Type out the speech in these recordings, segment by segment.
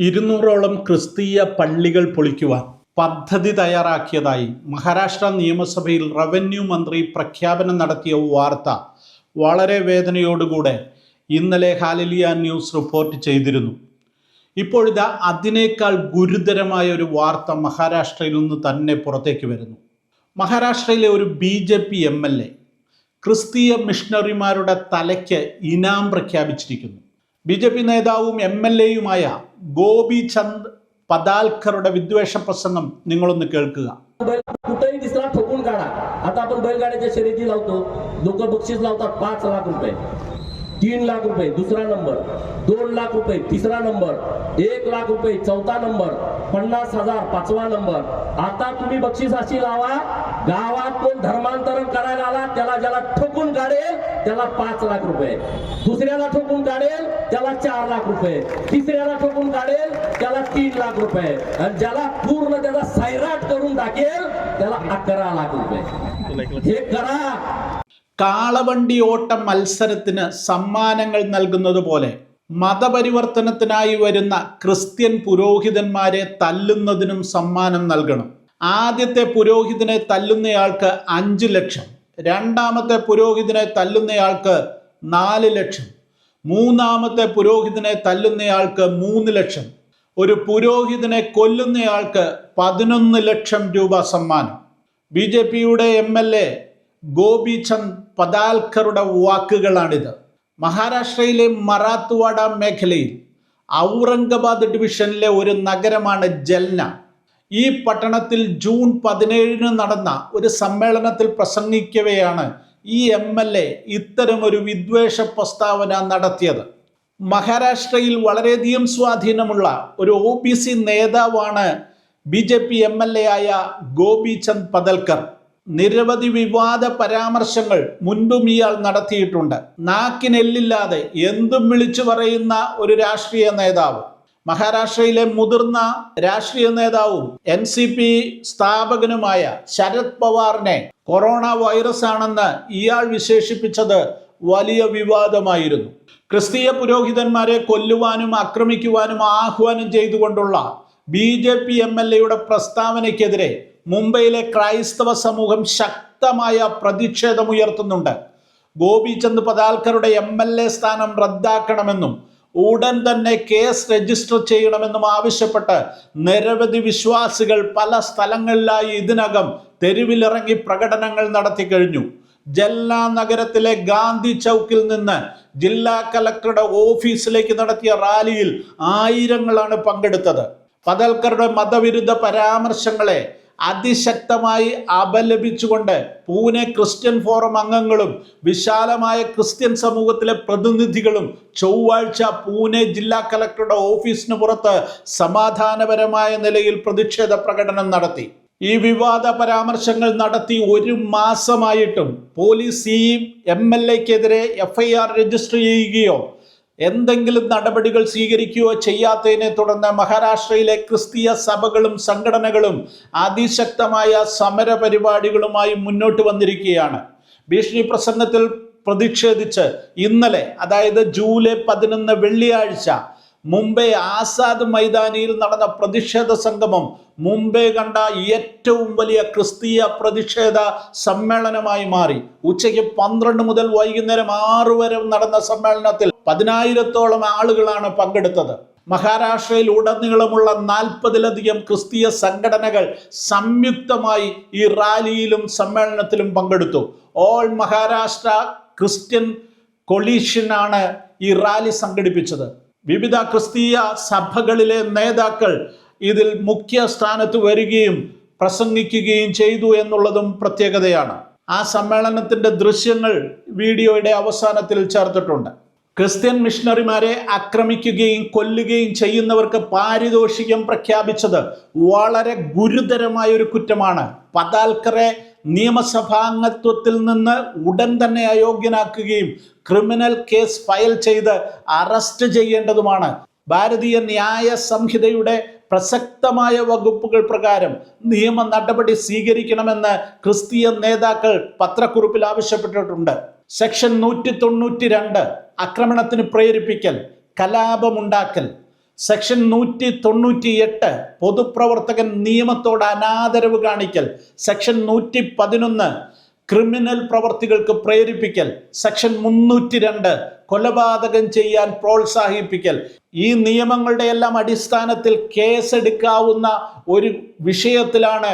200ഓളം ക്രിസ്തീയ പള്ളികൾ പൊളിക്കുവാൻ പദ്ധതി തയ്യാറാക്കിയതായി മഹാരാഷ്ട്ര നിയമസഭയിൽ റവന്യൂ മന്ത്രി പ്രഖ്യാപനം നടത്തിയ വാർത്ത വളരെ വേദനയോടുകൂടെ ഇന്നലെ ഹാലലിയ ന്യൂസ് റിപ്പോർട്ട് ചെയ്തിരുന്നു. ഇപ്പോഴിതാ അതിനേക്കാൾ ഗുരുതരമായ ഒരു വാർത്ത മഹാരാഷ്ട്രയിൽ നിന്ന് തന്നെ പുറത്തേക്ക് വരുന്നു. മഹാരാഷ്ട്രയിലെ ഒരു BJP MLA ക്രിസ്തീയ മിഷണറിമാരുടെ തലയ്ക്ക് ഇനാം പ്രഖ്യാപിച്ചിരിക്കുന്നു. BJP നേതാവും MLAയുമായ ഗോപി ചന്ദ് പദാൽക്കറുടെ വിദ്വേഷ പ്രസംഗം നിങ്ങളൊന്ന് കേൾക്കുക. कुठेही दिसला ठोकून काढा. आता आपण बैलगाड्याच्या शर्यती लावतो, लोक बक्षीस लावतात 5 लाख रुपये, 3 लाख रुपये दुसरा नंबर, 2 लाख रुपये तिसरा नंबर, 1 लाख रुपये चौथा नंबर, 50,000 पाचवा नंबर. आता तुम्ही बक्षीस अशी लावा, गावात कोण धर्मांतरण करायला आला त्याला ज्याला ठोकून काढेल त्याला 5 लाख रुपये, दुसऱ्याला ठोकून काढेल त्याला 4 लाख रुपये, तिसऱ्याला ठोकून काढेल त्याला 3 लाख रुपये, आणि ज्याला पूर्ण त्याचा सैराट करून टाकेल त्याला 11 लाख रुपये. हे करा. കാളവണ്ടി ഓട്ട മത്സരത്തിന് സമ്മാനങ്ങൾ നൽകുന്നത് പോലെ മതപരിവർത്തനത്തിനായി വരുന്ന ക്രിസ്ത്യൻ പുരോഹിതന്മാരെ തല്ലുന്നതിനും സമ്മാനം നൽകണം. ആദ്യത്തെ പുരോഹിതനെ തല്ലുന്നയാൾക്ക് 5 ലക്ഷം, രണ്ടാമത്തെ പുരോഹിതനെ തല്ലുന്നയാൾക്ക് 4 ലക്ഷം, മൂന്നാമത്തെ പുരോഹിതനെ തല്ലുന്നയാൾക്ക് 3 ലക്ഷം, ഒരു പുരോഹിതനെ കൊല്ലുന്നയാൾക്ക് 11 ലക്ഷം രൂപ സമ്മാനം. BJPയുടെ MLA ഗോപി ചന്ദ് പദാൽക്കറുടെ വാക്കുകളാണിത്. മഹാരാഷ്ട്രയിലെ മറാത്ത്വാഡ മേഖലയിൽ ഔറംഗാബാദ് ഡിവിഷനിലെ ഒരു നഗരമാണ് ജൽന. ഈ പട്ടണത്തിൽ ജൂൺ 17 നടന്ന ഒരു സമ്മേളനത്തിൽ പ്രസംഗിക്കവെയാണ് ഈ MLA ഇത്തരമൊരു വിദ്വേഷ പ്രസ്താവന നടത്തിയത്. മഹാരാഷ്ട്രയിൽ വളരെയധികം സ്വാധീനമുള്ള ഒരു OBC നേതാവാണ് BJP MLA ആയ ഗോപി ചന്ദ് പദൽക്കർ. നിരവധി വിവാദ പരാമർശങ്ങൾ മുൻപും ഇയാൾ നടത്തിയിട്ടുണ്ട്. നാക്കിനെല്ലില്ലാതെ എന്തും വിളിച്ചു പറയുന്ന ഒരു രാഷ്ട്രീയ നേതാവ്. മഹാരാഷ്ട്രയിലെ മുതിർന്ന രാഷ്ട്രീയ നേതാവും NCP സ്ഥാപകനുമായ ശരത് പവാറിനെ കൊറോണ വൈറസ് ആണെന്ന് ഇയാൾ വിശേഷിപ്പിച്ചത് വലിയ വിവാദമായിരുന്നു. ക്രിസ്തീയ പുരോഹിതന്മാരെ കൊല്ലുവാനും ആക്രമിക്കുവാനും ആഹ്വാനം ചെയ്തുകൊണ്ടുള്ള BJP MLAയുടെ പ്രസ്താവനയ്ക്കെതിരെ മുംബൈയിലെ ക്രൈസ്തവ സമൂഹം ശക്തമായ പ്രതിഷേധമുയർത്തുന്നുണ്ട്. ഗോപി ചന്ദ് പദാൽക്കറുടെ MLA സ്ഥാനം റദ്ദാക്കണമെന്നും ഉടൻ തന്നെ കേസ് രജിസ്റ്റർ ചെയ്യണമെന്നും ആവശ്യപ്പെട്ട് നിരവധി വിശ്വാസികൾ പല സ്ഥലങ്ങളിലായി ഇതിനകം തെരുവിലിറങ്ങി പ്രകടനങ്ങൾ നടത്തി കഴിഞ്ഞു. ജൽന നഗരത്തിലെ ഗാന്ധി ചൗക്കിൽ നിന്ന് ജില്ലാ കലക്ടറുടെ ഓഫീസിലേക്ക് നടത്തിയ റാലിയിൽ ആയിരങ്ങളാണ് പങ്കെടുത്തത്. പദൽക്കറുടെ മതവിരുദ്ധ പരാമർശങ്ങളെ അതിശക്തമായി അപലപിച്ചുകൊണ്ട് പൂനെ ക്രിസ്ത്യൻ ഫോറം അംഗങ്ങളും വിശാലമായ ക്രിസ്ത്യൻ സമൂഹത്തിലെ പ്രതിനിധികളും ചൊവ്വാഴ്ച പൂനെ ജില്ലാ കലക്ടറുടെ ഓഫീസിന് പുറത്ത് സമാധാനപരമായ നിലയിൽ പ്രതിഷേധ പ്രകടനം നടത്തി. ഈ വിവാദ പരാമർശങ്ങൾ നടത്തി 1 മാസമായിട്ടും പോലീസ് ഈ MLAക്കെതിരെ FIR രജിസ്റ്റർ ചെയ്യുകയോ എന്തെങ്കിലും നടപടികൾ സ്വീകരിക്കുകയോ ചെയ്യാത്തതിനെ തുടർന്ന് മഹാരാഷ്ട്രയിലെ ക്രിസ്തീയ സഭകളും സംഘടനകളും അതിശക്തമായ സമര പരിപാടികളുമായി മുന്നോട്ട് വന്നിരിക്കുകയാണ്. ഭീഷണി പ്രസംഗത്തിൽ പ്രതിഷേധിച്ച് ഇന്നലെ, അതായത് ജൂലൈ 11 വെള്ളിയാഴ്ച മുംബൈ ആസാദ് മൈതാനിയിൽ നടന്ന പ്രതിഷേധ സംഗമം മുംബൈ കണ്ട ഏറ്റവും വലിയ ക്രിസ്തീയ പ്രതിഷേധ സമ്മേളനമായി മാറി. ഉച്ചയ്ക്ക് 12 മുതൽ വൈകുന്നേരം 6 വരെ നടന്ന സമ്മേളനത്തിൽ 10,000-ഓളം ആളുകളാണ് പങ്കെടുത്തത്. മഹാരാഷ്ട്രയിൽ ഉടനീളമുള്ള 40-ലധികം ക്രിസ്തീയ സംഘടനകൾ സംയുക്തമായി ഈ റാലിയിലും സമ്മേളനത്തിലും പങ്കെടുത്തു. ഓൾ മഹാരാഷ്ട്ര ക്രിസ്ത്യൻ കൊളീഷനാണ് ഈ റാലി സംഘടിപ്പിച്ചത്. വിവിധ ക്രിസ്തീയ സഭകളിലെ നേതാക്കൾ ഇതിൽ മുഖ്യ സ്ഥാനത്ത് വരികയും പ്രസംഗിക്കുകയും ചെയ്തു എന്നുള്ളതും പ്രത്യേകതയാണ്. ആ സമ്മേളനത്തിന്റെ ദൃശ്യങ്ങൾ വീഡിയോയുടെ അവസാനത്തിൽ ചേർത്തിട്ടുണ്ട്. ക്രിസ്ത്യൻ മിഷണറിമാരെ ആക്രമിക്കുകയും കൊല്ലുകയും ചെയ്യുന്നവർക്ക് പാരിതോഷികം പ്രഖ്യാപിച്ചത് വളരെ ഗുരുതരമായ ഒരു കുറ്റമാണ്. പദാൽക്കറെ നിയമസഭാംഗത്വത്തിൽ നിന്ന് ഉടൻ തന്നെ അയോഗ്യനാക്കുകയും ക്രിമിനൽ കേസ് ഫയൽ ചെയ്ത് അറസ്റ്റ് ചെയ്യേണ്ടതുമാണ്. ഭാരതീയ ന്യായ സംഹിതയുടെ പ്രസക്തമായ വകുപ്പുകൾ പ്രകാരം നിയമ നടപടി സ്വീകരിക്കണമെന്ന് ക്രിസ്തീയ നേതാക്കൾ പത്രക്കുറിപ്പിൽ ആവശ്യപ്പെട്ടിട്ടുണ്ട്. സെക്ഷൻ 192 ആക്രമണത്തിന് പ്രേരിപ്പിക്കൽ, കലാപമുണ്ടാക്കൽ, സെക്ഷൻ 198 പൊതുപ്രവർത്തകൻ നിയമത്തോട് അനാദരവ് കാണിക്കൽ. സെക്ഷൻ 111 ക്രിമിനൽ പ്രവർത്തികൾക്ക് പ്രേരിപ്പിക്കൽ. സെക്ഷൻ 302 കൊലപാതകം ചെയ്യാൻ പ്രോത്സാഹിപ്പിക്കൽ. ഈ നിയമങ്ങളുടെ എല്ലാം അടിസ്ഥാനത്തിൽ കേസെടുക്കാവുന്ന ഒരു വിഷയത്തിലാണ്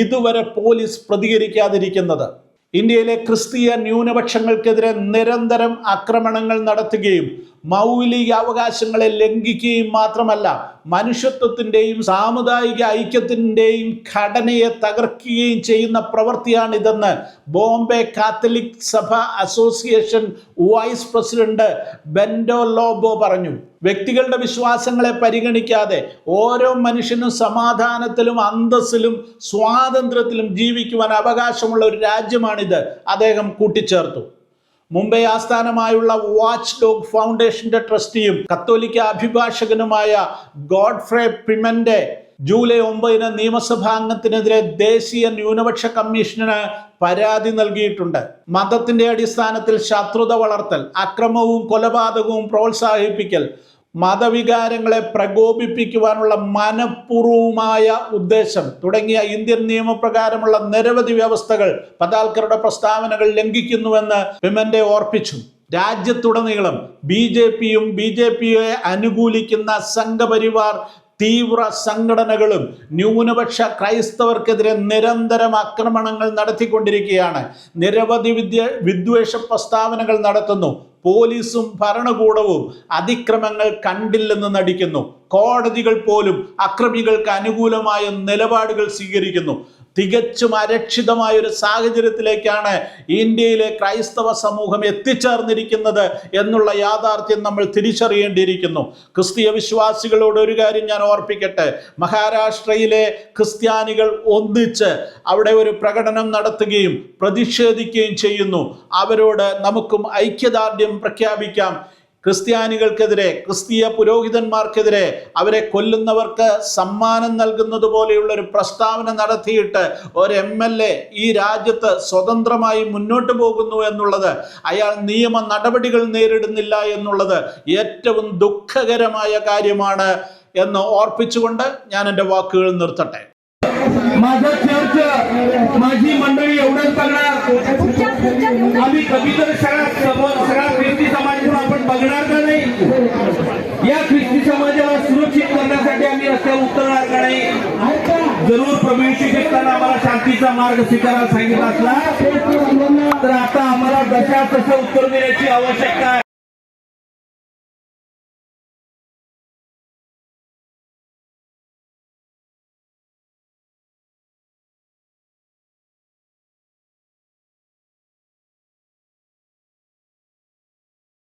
ഇതുവരെ പോലീസ് പ്രതികരിക്കാതിരിക്കുന്നത്. ഇന്ത്യയിലെ ക്രിസ്തീയ ന്യൂനപക്ഷങ്ങൾക്കെതിരെ നിരന്തരം ആക്രമണങ്ങൾ നടത്തുകയും മൗലിക അവകാശങ്ങളെ ലംഘിക്കുകയും മാത്രമല്ല, മനുഷ്യത്വത്തിൻ്റെയും സാമുദായിക ഐക്യത്തിൻ്റെയും ഘടനയെ തകർക്കുകയും ചെയ്യുന്ന പ്രവൃത്തിയാണിതെന്ന് ബോംബെ കാത്തലിക് സഭ അസോസിയേഷൻ വൈസ് പ്രസിഡന്റ് ബെൻഡോ ലോബോ പറഞ്ഞു. വ്യക്തികളുടെ വിശ്വാസങ്ങളെ പരിഗണിക്കാതെ ഓരോ മനുഷ്യനും സമാധാനത്തിലും അന്തസ്സിലും സ്വാതന്ത്ര്യത്തിലും ജീവിക്കുവാൻ അവകാശമുള്ള ഒരു രാജ്യമാണിത്, അദ്ദേഹം കൂട്ടിച്ചേർത്തു. മുംബൈ ആസ്ഥാനമായുള്ള വാച്ച് ഡോഗ് ഫൗണ്ടേഷന്റെ ട്രസ്റ്റിയും കത്തോലിക്ക അഭിഭാഷകനുമായ ഗോഡ്ഫ്രേ പിമെന്റെ ജൂലൈ 9 നിയമസഭാംഗത്തിനെതിരെ ദേശീയ ന്യൂനപക്ഷ കമ്മീഷന് പരാതി നൽകിയിട്ടുണ്ട്. മതത്തിന്റെ അടിസ്ഥാനത്തിൽ ശത്രുത വളർത്തൽ, അക്രമവും കൊലപാതകവും പ്രോത്സാഹിപ്പിക്കൽ, മതവികാരങ്ങളെ പ്രകോപിപ്പിക്കുവാനുള്ള മനഃപൂർവമായ ഉദ്ദേശം തുടങ്ങിയ ഇന്ത്യൻ നിയമപ്രകാരമുള്ള നിരവധി വ്യവസ്ഥകൾ പതാൽക്കറുടെ പ്രസ്താവനകൾ ലംഘിക്കുന്നുവെന്ന് പിമെന്റെ ഓർപ്പിച്ചു. രാജ്യത്തുടനീളം ബി.ജെ.പിയും ബി.ജെ.പിയെ അനുകൂലിക്കുന്ന സംഘപരിവാർ തീവ്ര സംഘടനകളും ന്യൂനപക്ഷ ക്രൈസ്തവർക്കെതിരെ നിരന്തരം ആക്രമണങ്ങൾ നടത്തിക്കൊണ്ടിരിക്കുകയാണ്. നിരവധി വിദ്വേഷ പ്രസ്താവനകൾ നടത്തുന്നു. പോലീസും ഭരണകൂടവും അതിക്രമങ്ങൾ കണ്ടില്ലെന്ന് നടിക്കുന്നു. കോടതികൾ പോലും അക്രമികൾക്ക് അനുകൂലമായ നിലപാടുകൾ സ്വീകരിക്കുന്നു. തികച്ചും അരക്ഷിതമായ ഒരു സാഹചര്യത്തിലേക്കാണ് ഇന്ത്യയിലെ ക്രൈസ്തവ സമൂഹം എത്തിച്ചേർന്നിരിക്കുന്നത് എന്നുള്ള യാഥാർത്ഥ്യം നമ്മൾ തിരിച്ചറിയേണ്ടിയിരിക്കുന്നു. ക്രിസ്തീയ വിശ്വാസികളോട് ഒരു കാര്യം ഞാൻ ഓർപ്പിക്കട്ടെ. മഹാരാഷ്ട്രയിലെ ക്രിസ്ത്യാനികൾ ഒന്നിച്ച് അവിടെ ഒരു പ്രകടനം നടത്തുകയും പ്രതിഷേധിക്കുകയും ചെയ്യുന്നു. അവരോട് നമുക്കും ഐക്യദാർഢ്യം പ്രഖ്യാപിക്കാം. ക്രിസ്ത്യാനികൾക്കെതിരെ, ക്രിസ്തീയ പുരോഹിതന്മാർക്കെതിരെ, അവരെ കൊല്ലുന്നവർക്ക് സമ്മാനം നൽകുന്നത് പോലെയുള്ള ഒരു പ്രസ്താവന നടത്തിയിട്ട് ഒരു MLA ഈ രാജ്യത്ത് സ്വതന്ത്രമായി മുന്നോട്ട് പോകുന്നു എന്നുള്ളത്, അയാൾ നിയമ നടപടികൾ നേരിടുന്നില്ല എന്നുള്ളത് ഏറ്റവും ദുഃഖകരമായ കാര്യമാണ് എന്ന് ഓർപ്പിച്ചുകൊണ്ട് ഞാൻ എൻ്റെ വാക്കുകൾ നിർത്തട്ടെ. माझं चर्च माझी मंडळी एवढंच बघणार. आम्ही कधी तर सगळा ख्रिस्ती समाज म्हणून आपण बघणार का नाही? या ख्रिस्ती समाजाला सुरक्षित करण्यासाठी आम्ही रस्त्यावर उतरणार का नाही? जरूर प्रभू येशू ख्रिस्ताने आम्हाला शांतीचा मार्ग स्वीकारायला सांगितला असला तर आता आम्हाला जशा तसं उत्तर देण्याची आवश्यकता आहे.